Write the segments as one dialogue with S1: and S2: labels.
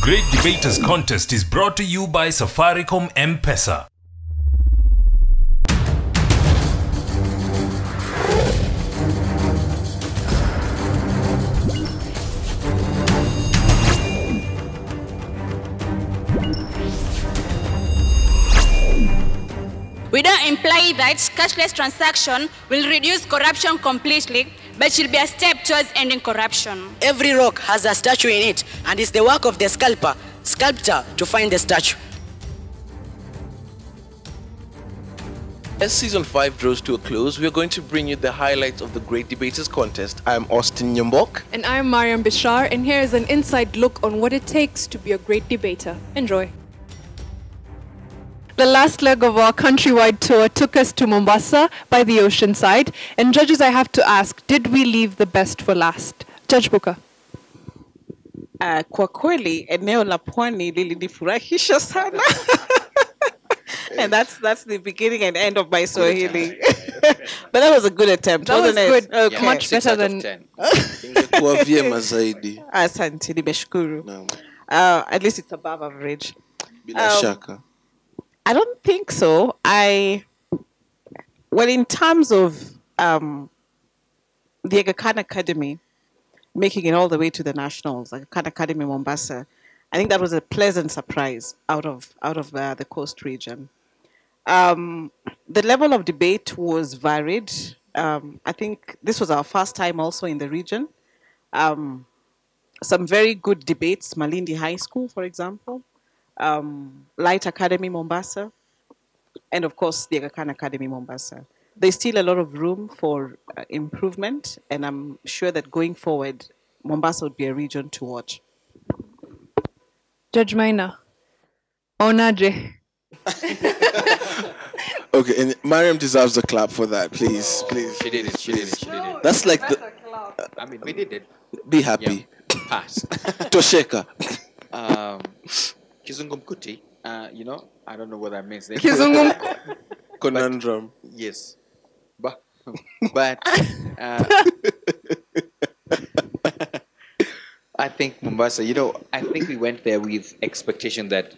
S1: Great Debaters Contest is brought to you by Safaricom M-Pesa.
S2: We don't imply that cashless transaction will reduce corruption completely, but it will be a step towards ending corruption.
S3: Every rock has a statue in it, and it's the work of the sculptor to find the statue.
S4: As Season 5 draws to a close, we are going to bring you the highlights of the Great Debaters Contest. I am Austin Nyambok.
S5: And I am Mariam Bishar, and here is an inside look on what it takes to be a great debater. Enjoy. The last leg of our countrywide tour took us to Mombasa by the ocean side. And judges, I have to ask, did we leave the best for last? Judge Booker.
S6: Kwa kweli eneo la pwani lilinifurahisha sana. And that's the beginning and end of my Swahili. But that was a good attempt,
S5: That was
S6: wasn't
S5: good.
S6: it? Okay.
S5: Much better than...
S4: Ingekuwa vyema zaidi.
S6: Asante, nimeshukuru.
S4: Naam.
S6: At least it's above average.
S4: Bila shaka.
S6: I don't think so. Well, in terms of the Aga Khan Academy making it all the way to the nationals, Aga Khan Academy Mombasa, I think that was a pleasant surprise out of the coast region. The level of debate was varied. I think this was our first time also in the region. Some very good debates, Malindi High School, for example. Light Academy Mombasa, and of course the Aga Khan Academy Mombasa. There's still a lot of room for improvement, and I'm sure that going forward, Mombasa would be a region to watch.
S5: Judge Maina. Onaje.
S4: Okay, and Mariam deserves a clap for that, please. Please.
S7: She did it.
S4: That's like the...
S7: I mean, we did it.
S4: Be happy.
S7: Yeah. Pass.
S4: Tosheka.
S7: Kizungumkuti, I don't know what that means.
S4: Conundrum.
S7: Yes. But I think Mombasa, I think we went there with expectation that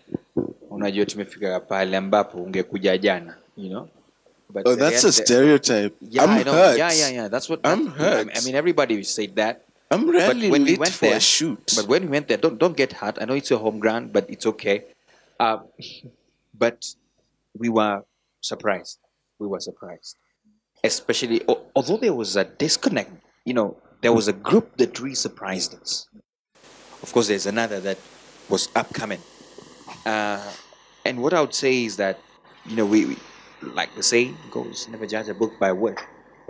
S7: unajua tumefika pale ambapo ungekuja jana, But
S4: that's a stereotype.
S7: Yeah,
S4: I'm
S7: I know.
S4: hurt.
S7: Yeah. That's what
S4: I'm hurt.
S7: I mean, everybody said that.
S4: I'm really
S7: when we
S4: late
S7: went
S4: for
S7: there,
S4: a shoot.
S7: But when we went there, don't get hurt. I know it's your home ground, but it's okay. But we were surprised. Especially, although there was a disconnect, there was a group that really surprised us. Of course, there's another that was upcoming. And what I would say is that, we like the saying goes, never judge a book by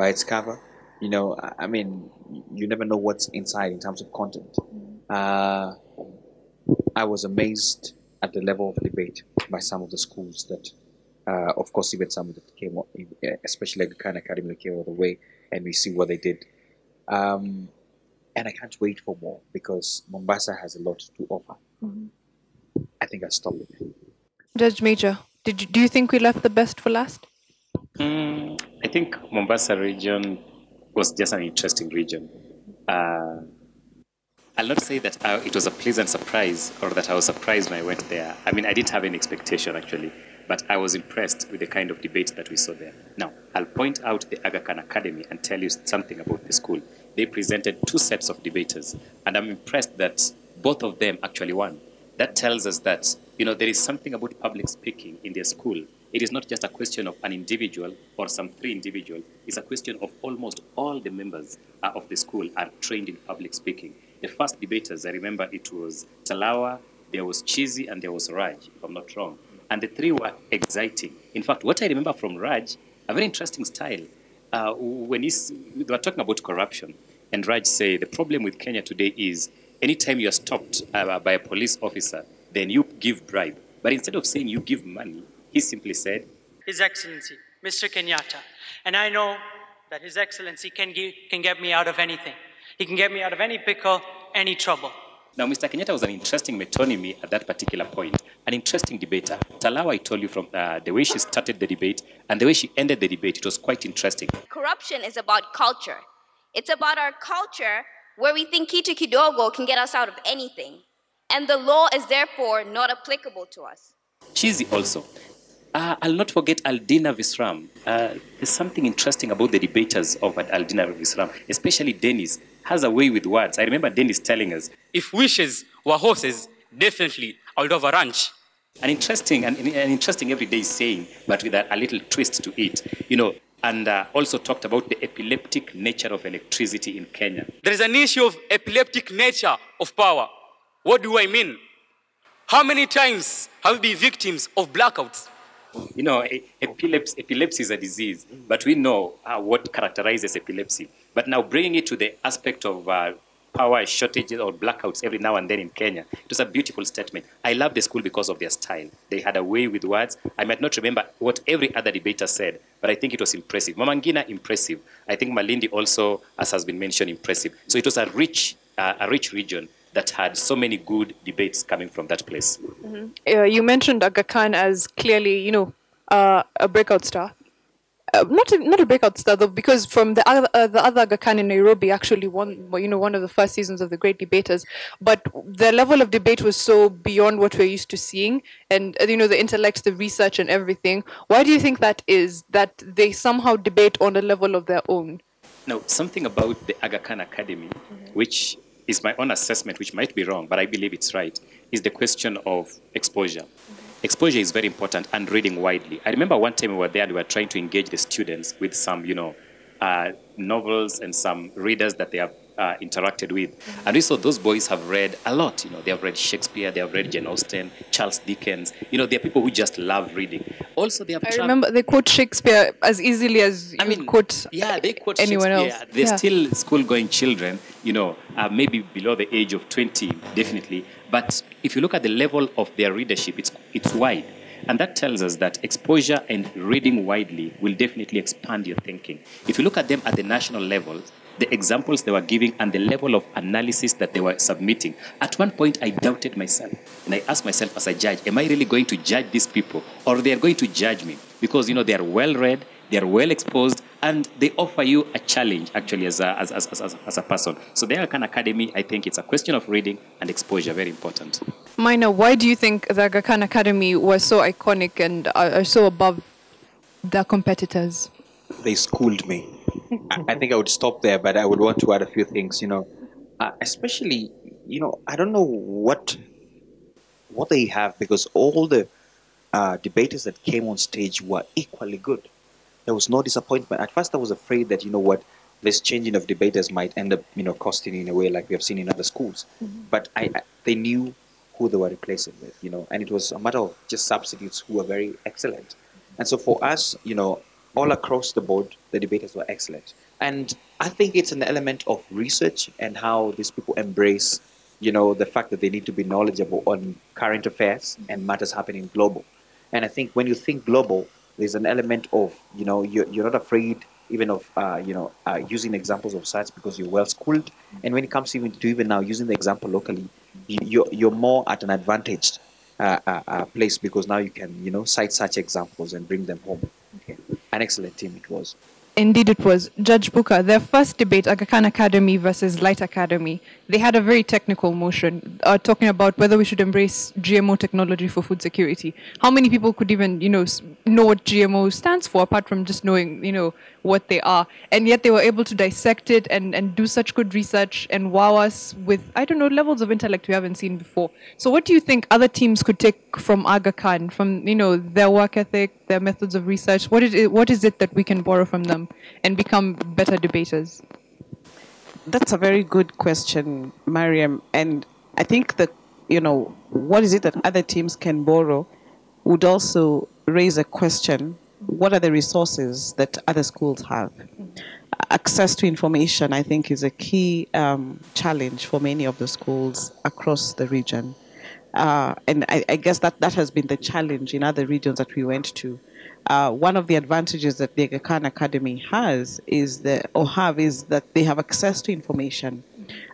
S7: its cover. I mean, you never know what's inside in terms of content. I was amazed at the level of debate by some of the schools that, of course, even some that came, especially Aga Khan Academy, came all the way, and we see what they did. And I can't wait for more because Mombasa has a lot to offer. Mm-hmm. I think I'll stop it.
S5: Judge Major, do you think we left the best for last?
S8: I think Mombasa region was just an interesting region. I'll not say that it was a pleasant surprise or that I was surprised when I went there. I mean, I didn't have any expectation actually, but I was impressed with the kind of debate that we saw there. Now, I'll point out the Aga Khan Academy and tell you something about the school. They presented two sets of debaters, and I'm impressed that both of them actually won. That tells us that, there is something about public speaking in their school. It is not just a question of an individual or some three individuals. It's a question of almost all the members of the school are trained in public speaking. The first debaters, I remember it was Talawa, there was Chizi, and there was Raj, if I'm not wrong. And the three were exciting. In fact, what I remember from Raj, a very interesting style, when they were talking about corruption, and Raj said, the problem with Kenya today is anytime you are stopped by a police officer, then you give bribe. But instead of saying you give money, he simply said,
S9: His Excellency, Mr. Kenyatta. And I know that His Excellency can get me out of anything. He can get me out of any pickle, any trouble.
S8: Now, Mr. Kenyatta was an interesting metonymy at that particular point, an interesting debater. Talawa, I told you from the way she started the debate and the way she ended the debate, it was quite interesting.
S2: Corruption is about culture. It's about our culture where we think kitu kidogo can get us out of anything.
S10: and the law is therefore not applicable to us.
S8: Cheesy also. I'll not forget Aldina Visram. There's something interesting about the debaters of Aldina Visram, especially Dennis, has a way with words. I remember Dennis telling us,
S11: if wishes were horses, definitely I would have a ranch.
S8: An interesting everyday saying, but with a little twist to it, and also talked about the epileptic nature of electricity in Kenya.
S11: There is an issue of epileptic nature of power. What do I mean? How many times have we been victims of blackouts?
S8: Epilepsy is a disease, but we know what characterizes epilepsy. But now bringing it to the aspect of power shortages or blackouts every now and then in Kenya, it was a beautiful statement. I love the school because of their style. They had a way with words. I might not remember what every other debater said, but I think it was impressive. Mama Ngina, impressive. I think Malindi also, as has been mentioned, impressive. So it was a rich region that had so many good debates coming from that place.
S5: Mm-hmm. You mentioned Aga Khan as clearly, a breakout star. Not a breakout star though, because from the other Aga Khan in Nairobi actually won, one of the first seasons of the Great Debaters. But the level of debate was so beyond what we're used to seeing, and the intellect, the research, and everything. Why do you think that is? That they somehow debate on a level of their own?
S8: Now, something about the Aga Khan Academy, which is my own assessment, which might be wrong, but I believe it's right, is the question of exposure. Exposure is very important, and reading widely. I remember one time we were there and we were trying to engage the students with some, novels and some readers that they have interacted with. And we saw those boys have read a lot. They have read Shakespeare, they have read Jane Austen, Charles Dickens. There are people who just love reading. Also, they have.
S5: I remember they quote Shakespeare as easily as quote.
S8: Yeah, they quote
S5: anyone
S8: Shakespeare.
S5: Else.
S8: They're still school-going children. Maybe below the age of 20, definitely. But if you look at the level of their readership, it's wide. And that tells us that exposure and reading widely will definitely expand your thinking. If you look at them at the national level, the examples they were giving and the level of analysis that they were submitting, at one point I doubted myself. And I asked myself as a judge, am I really going to judge these people, or they are going to judge me? Because, they are well-read, they are well-exposed, and they offer you a challenge, actually, as a person. So the Aga Khan Academy, I think it's a question of reading and exposure, very important.
S5: Maina, why do you think the Aga Khan Academy was so iconic and are so above their competitors?
S7: They schooled me. I think I would stop there, but I would want to add a few things, especially, I don't know what they have, because all the debaters that came on stage were equally good. There was no disappointment. At first I was afraid that, this changing of debaters might end up, costing in a way like we have seen in other schools. Mm-hmm. But they knew who they were replacing with, and it was a matter of just substitutes who were very excellent. And so for us, all across the board, the debaters were excellent. And I think it's an element of research and how these people embrace, the fact that they need to be knowledgeable on current affairs and matters happening global. And I think when you think global, there's an element of, you're not afraid even of, using examples of such because you're well schooled. And when it comes even now using the example locally, you're more at an advantaged place, because now you can, cite such examples and bring them home. Okay. An excellent team it was.
S5: Indeed it was. Judge Booker, their first debate, Aga Khan Academy versus Light Academy, they had a very technical motion, talking about whether we should embrace GMO technology for food security. How many people could even, know what GMO stands for, apart from just knowing, what they are? And yet they were able to dissect it and do such good research and wow us with, levels of intellect we haven't seen before. So what do you think other teams could take from Aga Khan, from, their work ethic, their methods of research? What is it that we can borrow from them and become better debaters?
S6: That's a very good question, Mariam. And I think that, what is it that other teams can borrow would also raise a question: what are the resources that other schools have? Access to information, I think, is a key challenge for many of the schools across the region. And I guess that has been the challenge in other regions that we went to. One of the advantages that the Aga Khan Academy has is that they have access to information,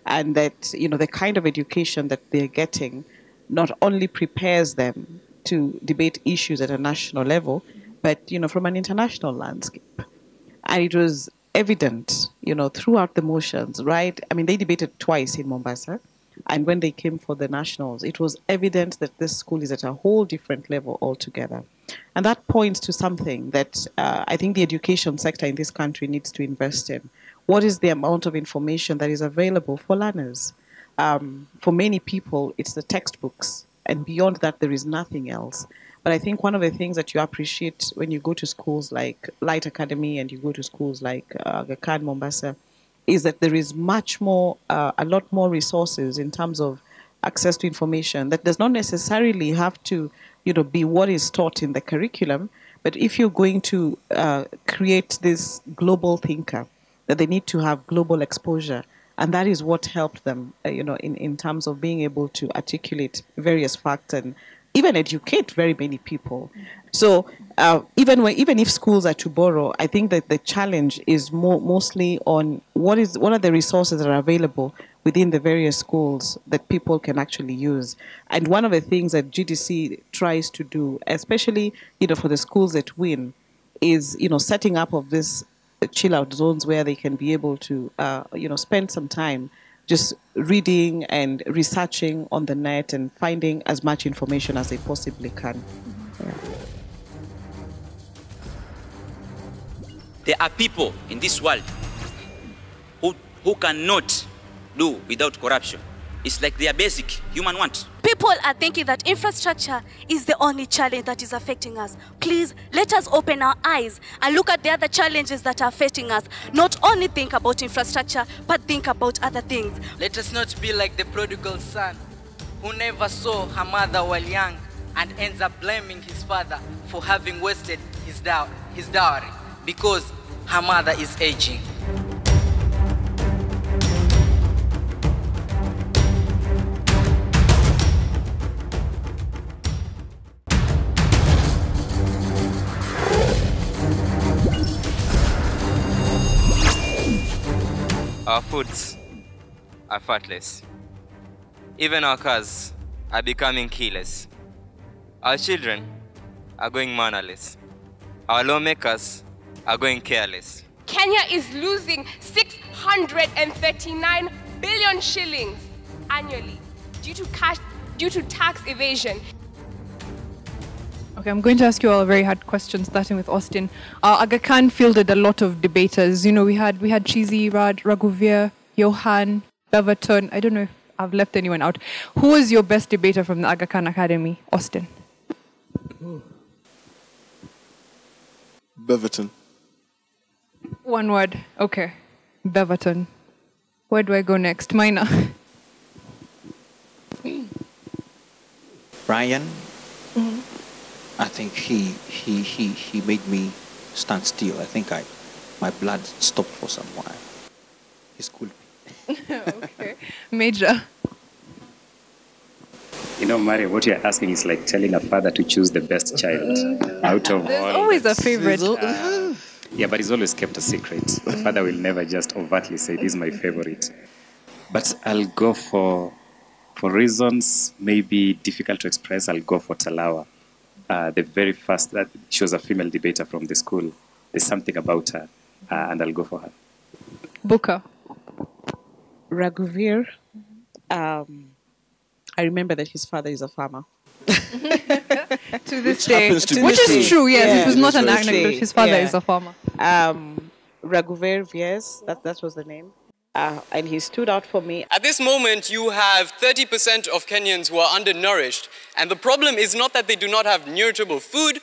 S6: and that the kind of education that they're getting not only prepares them to debate issues at a national level, but from an international landscape. And it was evident, throughout the motions, right? I mean, they debated twice in Mombasa. And when they came for the nationals, it was evident that this school is at a whole different level altogether. And that points to something that I think the education sector in this country needs to invest in. What is the amount of information that is available for learners? For many people, it's the textbooks. And beyond that, there is nothing else. But I think one of the things that you appreciate when you go to schools like Light Academy and you go to schools like Aga Khan, Mombasa, is that there is much more, a lot more resources in terms of access to information that does not necessarily have to, be what is taught in the curriculum. But if you're going to create this global thinker, that they need to have global exposure. And that is what helped them, in terms of being able to articulate various facts and even educate very many people. So even if schools are to borrow, I think that the challenge is mostly on what are the resources that are available within the various schools that people can actually use. And one of the things that GDC tries to do, especially for the schools that win, is setting up of this chill out zones where they can be able to spend some time just reading and researching on the net and finding as much information as they possibly can. Yeah.
S12: There are people in this world who cannot do without corruption. It's like their basic human want.
S13: People are thinking that infrastructure is the only challenge that is affecting us. Please, let us open our eyes and look at the other challenges that are affecting us. Not only think about infrastructure, but think about other things.
S14: Let us not be like the prodigal son who never saw her mother while young and ends up blaming his father for having wasted his dowry because her mother is aging.
S15: Our foods are fatless. Even our cars are becoming keyless. Our children are going mannerless. Our lawmakers are going careless.
S16: Kenya is losing 639 billion shillings annually due to tax evasion.
S5: Okay, I'm going to ask you all a very hard question, starting with Austin. Aga Khan fielded a lot of debaters. We had Cheesy, Raghuveer, Johan, Beverton. I don't know if I've left anyone out. Who was your best debater from the Aga Khan Academy, Austin?
S4: Beverton.
S5: One word. Okay. Beverton. Where do I go next? Mina.
S7: Brian. I think he made me stand still. I think my blood stopped for some while. He schooled me.
S5: Okay. Major.
S8: Mary, what you're asking is like telling a father to choose the best child out of
S5: There's
S8: all.
S5: always a favorite.
S8: Yeah, but he's always kept a secret. The father will never just overtly say, this is my favorite. But I'll go for reasons maybe difficult to express, I'll go for Talawa. The very first, that she was a female debater from the school. There's something about her, and I'll go for her.
S5: Booker.
S6: Raghuveer. I remember that his father is a farmer.
S5: To this day. Which is true, yes. Yeah, it was not an anecdote. His father is a farmer.
S6: Raghuveer, yes, that was the name. And he stood out for me.
S17: At this moment, you have 30% of Kenyans who are undernourished. And the problem is not that they do not have nuritable food.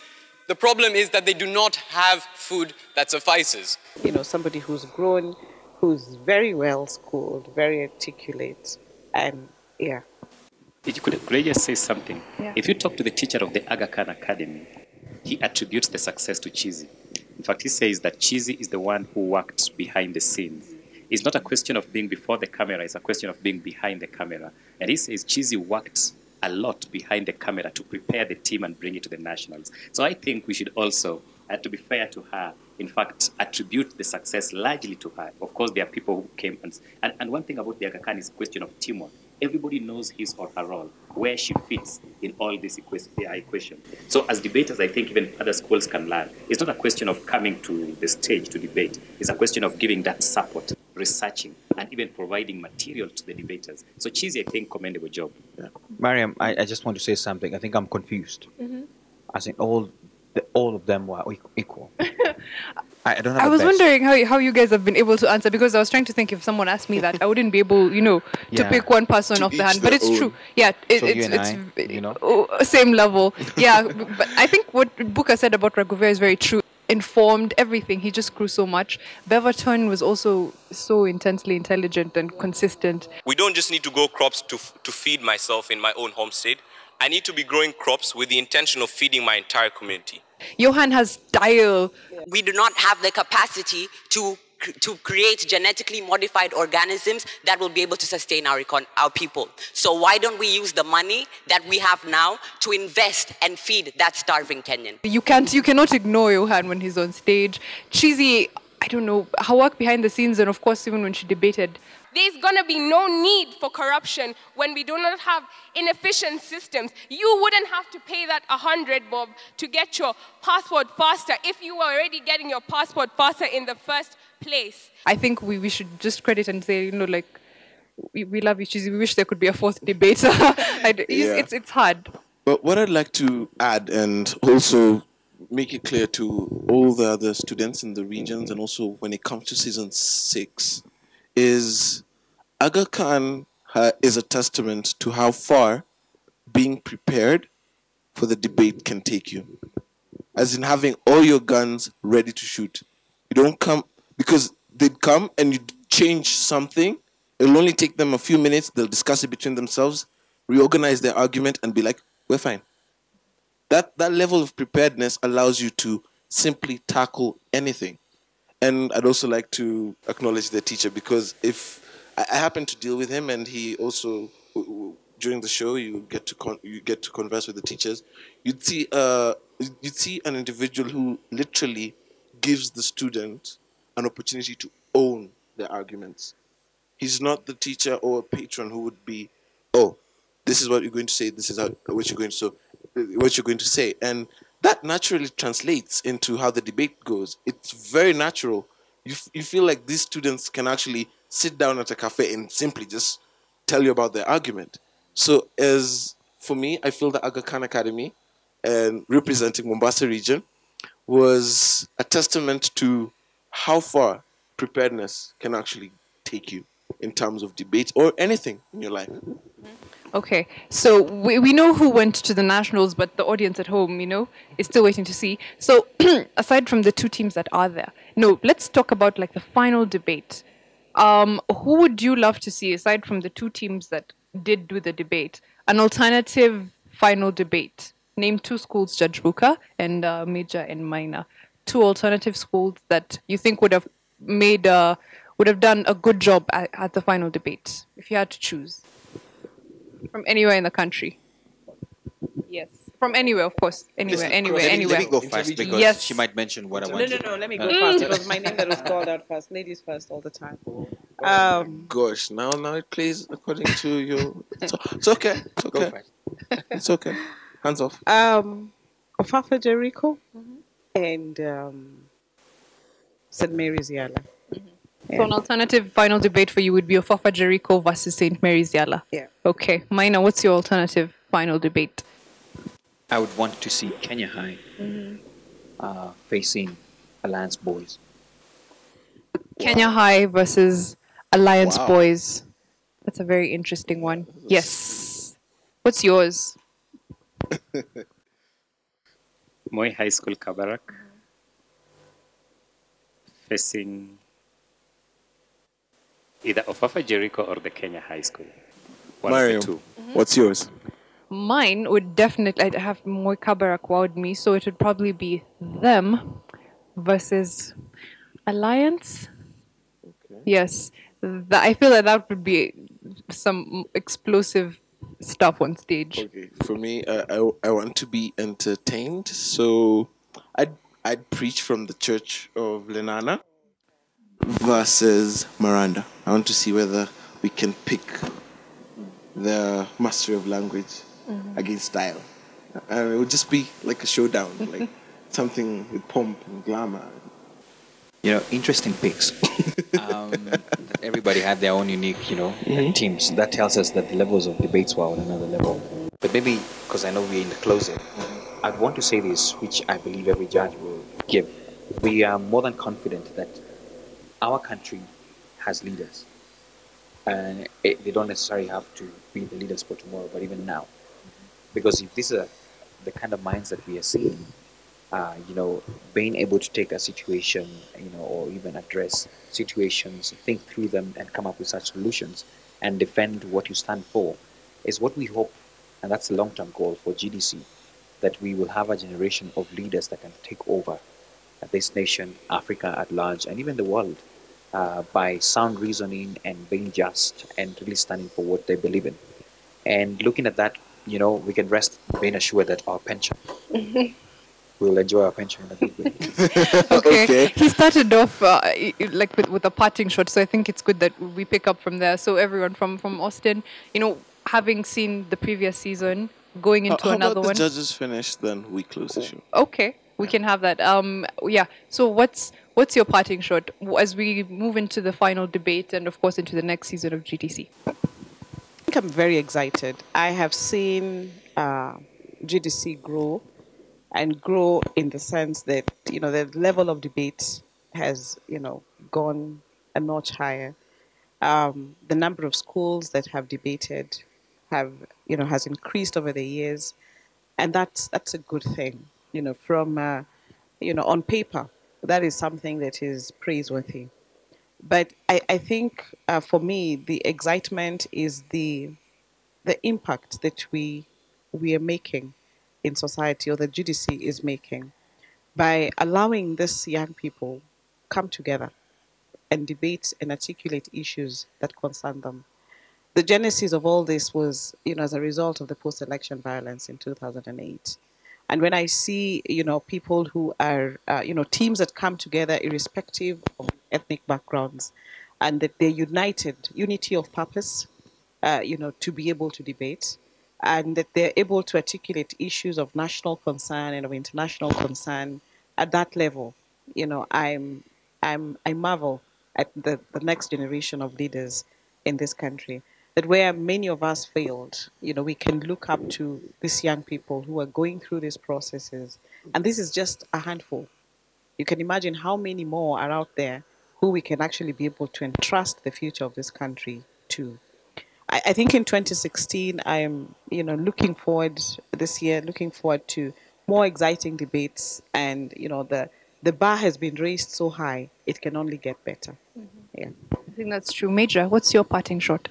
S17: The problem is that they do not have food that suffices.
S6: Somebody who's grown, who's very well schooled, very articulate, and yeah.
S8: Could I just say something?
S6: Yeah.
S8: If you talk to the teacher of the Aga Khan Academy, he attributes the success to Cheesy. In fact, he says that Cheesy is the one who worked behind the scenes. It's not a question of being before the camera, it's a question of being behind the camera. And he says Cheesy worked a lot behind the camera to prepare the team and bring it to the nationals. So I think we should also, to be fair to her, in fact, attribute the success largely to her. Of course, there are people who came, and one thing about the Aga Khan is a question of teamwork. Everybody knows his or her role, where she fits in all this equation. So as debaters, I think even other schools can learn. It's not a question of coming to the stage to debate. It's a question of giving that support, researching, and even providing material to the debaters. So Chizi, I think, commendable job.
S7: Mariam, I just want to say something. I think I'm confused. As in all of them were equal. I don't have
S5: I
S7: a
S5: was
S7: best.
S5: wondering how you guys have been able to answer, because I was trying to think if someone asked me that, I wouldn't be able, to
S7: Yeah.
S5: pick one person
S7: To
S5: off the
S7: each
S5: hand. But
S7: their
S5: it's
S7: own.
S5: true. Yeah,
S7: So you and I,
S5: same level. Yeah, but I think what Buka said about Raghuveer is very true. Informed, everything. He just grew so much. Beverton was also so intensely intelligent and consistent.
S18: We don't just need to grow crops to feed myself in my own homestead. I need to be growing crops with the intention of feeding my entire community.
S5: Johan has style.
S19: We do not have the capacity to create genetically modified organisms that will be able to sustain our people. So why don't we use the money that we have now to invest and feed that starving Kenyan?
S5: You cannot ignore Johan when he's on stage. Cheesy, I don't know, her work behind the scenes, and of course even when she debated.
S16: There's going to be no need for corruption when we do not have inefficient systems. You wouldn't have to pay that 100 bob to get your passport faster if you were already getting your passport faster in the first place.
S5: I think we should just credit and say, we love you, Cheesy. We wish there could be a fourth debate. It's hard.
S4: But what I'd like to add, and also make it clear to all the other students in the regions, and also when it comes to season 6, is Aga Khan is a testament to how far being prepared for the debate can take you. As in having all your guns ready to shoot. You don't come, because they'd come and you change something, it'll only take them a few minutes, they'll discuss it between themselves, reorganize their argument and be like, we're fine. That level of preparedness allows you to simply tackle anything. And I'd also like to acknowledge the teacher, because if I happen to deal with him, and he also, during the show, you get to converse with the teachers. You'd see an individual who literally gives the student an opportunity to own their arguments. He's not the teacher or a patron who would be, oh, this is what you're going to say, this is what you're going to say, and that naturally translates into how the debate goes. It's very natural. You feel like these students can actually sit down at a cafe and simply just tell you about their argument. So for me, I feel the Aga Khan Academy, and representing Mombasa region, was a testament to how far preparedness can actually take you in terms of debate or anything in your life.
S5: Okay, so we know who went to the nationals, but the audience at home, is still waiting to see. So aside from the two teams that are there, let's talk about the final debate. Who would you love to see, aside from the two teams that did do the debate, an alternative final debate? Name two schools, Judge Buka, and Major and Minor. Two alternative schools that you think would have done a good job at the final debate, if you had to choose. From anywhere in the country. Yes. From anywhere, of course. Anywhere.
S7: Let me go first, because she might mention what I want.
S6: No, let me go first. It was my name that was called out first. Ladies first all the time.
S4: Gosh, now it plays according to you. It's okay. It's okay. It's okay. Hands off.
S6: Ofafa Jericho and St. Mary's Yala.
S5: So an alternative final debate for you would be Ofafa Jericho versus St. Mary's Yala.
S6: Yeah.
S5: Okay. Mina, what's your alternative final debate?
S7: I would want to see Kenya High facing Alliance Boys.
S5: Kenya High versus Alliance Boys. That's a very interesting one. Yes. What's yours?
S8: Moi High School Kabarak facing either Ofafa Jericho or the Kenya High School. One
S4: Mariam,
S8: of the two.
S4: What's yours?
S5: Mine would definitely, I'd have Moi Kabarak wowed me, so it would probably be them versus Alliance. Okay. Yes. I feel that would be some explosive stuff on stage.
S4: Okay. For me, I want to be entertained, so I'd preach from the Church of Lenana versus Miranda. I want to see whether we can pick the mastery of language against style. And it would just be like a showdown, like something with pomp and glamour.
S7: Interesting picks. Everybody had their own unique, teams. That tells us that the levels of debates were on another level. But maybe, because I know we're in the closing, I'd want to say this, which I believe every judge will give. We are more than confident that our country has leaders. And they don't necessarily have to be the leaders for tomorrow, but even now. Because if these are the kind of minds that we are seeing, being able to take a situation, or even address situations, think through them and come up with such solutions and defend what you stand for is what we hope, and that's the long-term goal for GDC, that we will have a generation of leaders that can take over this nation, Africa at large, and even the world by sound reasoning and being just and really standing for what they believe in. And looking at that, we can rest being assured that our pension we'll enjoy our pension in a good way.
S5: Okay. He started off like with a parting shot, so I think it's good that we pick up from there. So everyone from Austin, having seen the previous season, going into
S4: how
S5: another
S4: about
S5: one.
S4: the judges finish, then we close the show.
S5: Okay, we can have that. Yeah. So what's your parting shot as we move into the final debate and of course into the next season of GDC?
S6: I think I'm very excited. I have seen GDC grow in the sense that the level of debate has gone a notch higher. The number of schools that have debated has increased over the years, and that's a good thing. From on paper, that is something that is praiseworthy. But I think for me the excitement is the impact that we are making in society, or the GDC is making, by allowing these young people come together and debate and articulate issues that concern them. The genesis of all this was, as a result of the post-election violence in 2008. And when I see, people who are, teams that come together irrespective of ethnic backgrounds, and that they're united, unity of purpose, to be able to debate, and that they're able to articulate issues of national concern and of international concern at that level. I marvel at the next generation of leaders in this country, that where many of us failed, we can look up to these young people who are going through these processes. And this is just a handful. You can imagine how many more are out there who we can actually be able to entrust the future of this country to. I think in 2016, I am, looking forward to more exciting debates, and the bar has been raised so high, it can only get better. Yeah,
S5: I think that's true. Major, what's your parting shot?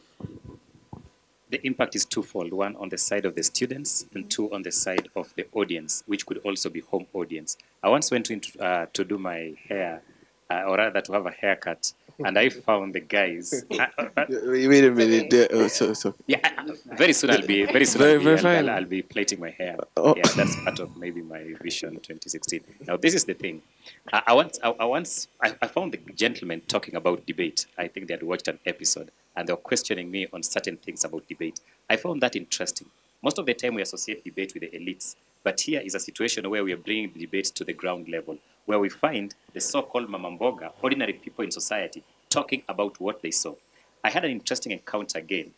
S8: The impact is twofold: one on the side of the students, and two on the side of the audience, which could also be home audience. I once went to do my hair, or rather to have a haircut. And I found the guys.
S4: Wait a minute. So.
S8: Yeah, very soon I'll be I'll be plaiting my hair.
S4: Oh.
S8: Yeah, that's part of maybe my vision 2016. Now this is the thing. I found the gentlemen talking about debate. I think they had watched an episode and they were questioning me on certain things about debate. I found that interesting. Most of the time we associate debate with the elites, but here is a situation where we are bringing the debate to the ground level, where we find the so-called mamamboga, ordinary people in society, talking about what they saw. I had an interesting encounter again.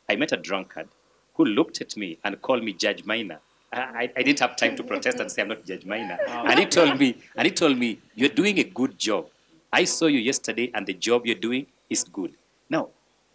S8: I met a drunkard who looked at me and called me Judge Minor. I didn't have time to protest and say I'm not Judge Minor. And he told me, you're doing a good job. I saw you yesterday and the job you're doing is good. Now,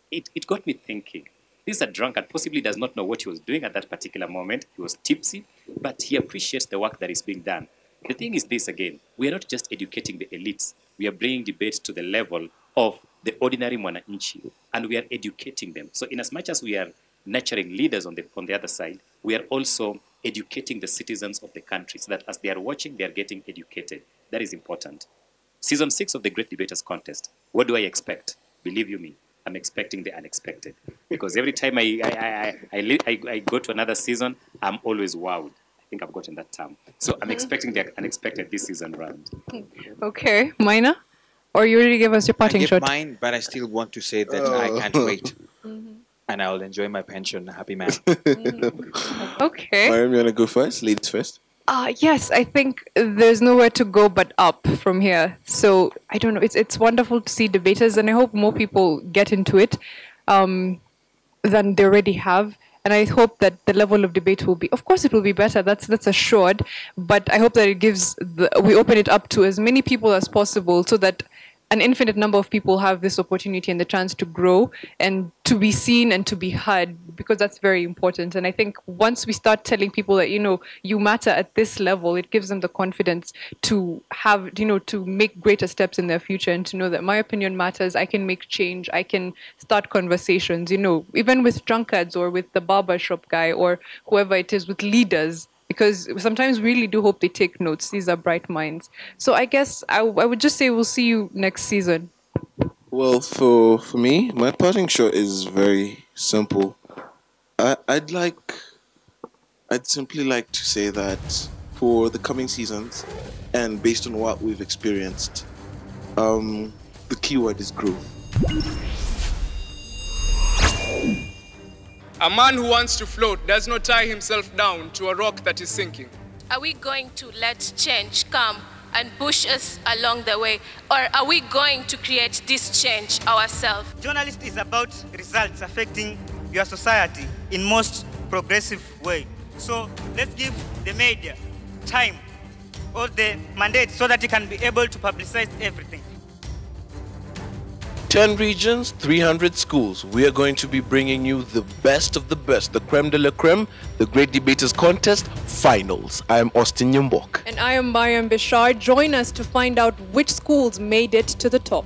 S8: it got me thinking. This is a drunkard, possibly does not know what he was doing at that particular moment. He was tipsy, but he appreciates the work that is being done. The thing is this again, we are not just educating the elites, we are bringing debates to the level of the ordinary mwananchi, and we are educating them. So in as much as we are nurturing leaders on the other side, we are also educating the citizens of the country so that as they are watching, they are getting educated. That is important. Season 6 of the Great Debaters Contest, what do I expect? Believe you me, I'm expecting the unexpected. Because every time I go to another season, I'm always wowed. I think I've gotten that term. So I'm expecting the unexpected this season round.
S5: Okay, Mina? Or you already gave us your parting shot?
S7: Mine, but I still want to say that I can't wait. And I'll enjoy my pension, happy man.
S5: Okay.
S4: Mariam, you want to go first? Ladies first?
S5: Yes, I think there's nowhere to go but up from here. So I don't know. It's wonderful to see debaters, and I hope more people get into it than they already have. And I hope that the level of debate will be, of course, it will be better. That's assured. But I hope that we open it up to as many people as possible, so that an infinite number of people have this opportunity and the chance to grow and to be seen and to be heard, because that's very important. And I think once we start telling people that, you matter at this level, it gives them the confidence to have, to make greater steps in their future, and to know that my opinion matters. I can make change. I can start conversations, even with drunkards or with the barber shop guy or whoever it is, with leaders. Because sometimes we really do hope they take notes. These are bright minds. So I guess I would just say we'll see you next season.
S4: Well, for me, my parting shot is very simple. I'd simply like to say that for the coming seasons, and based on what we've experienced, the keyword is growth.
S20: A man who wants to float does not tie himself down to a rock that is sinking.
S16: Are we going to let change come and push us along the way, or are we going to create this change ourselves?
S21: Journalism is about results affecting your society in most progressive way. So let's give the media time or the mandate so that it can be able to publicize everything.
S4: 10 regions, 300 schools. We are going to be bringing you the best of the best, the creme de la creme, the Great Debaters Contest Finals. I am Austin Yumbok.
S5: And I am Mariam Bishar. Join us to find out which schools made it to the top.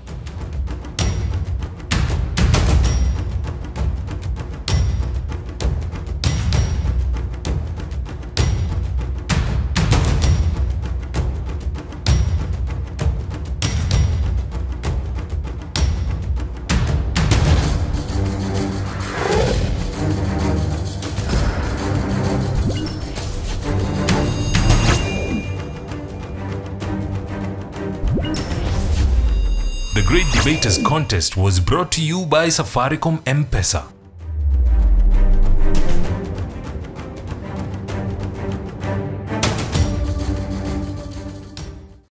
S1: The Great Debaters Contest was brought to you by Safaricom M-Pesa.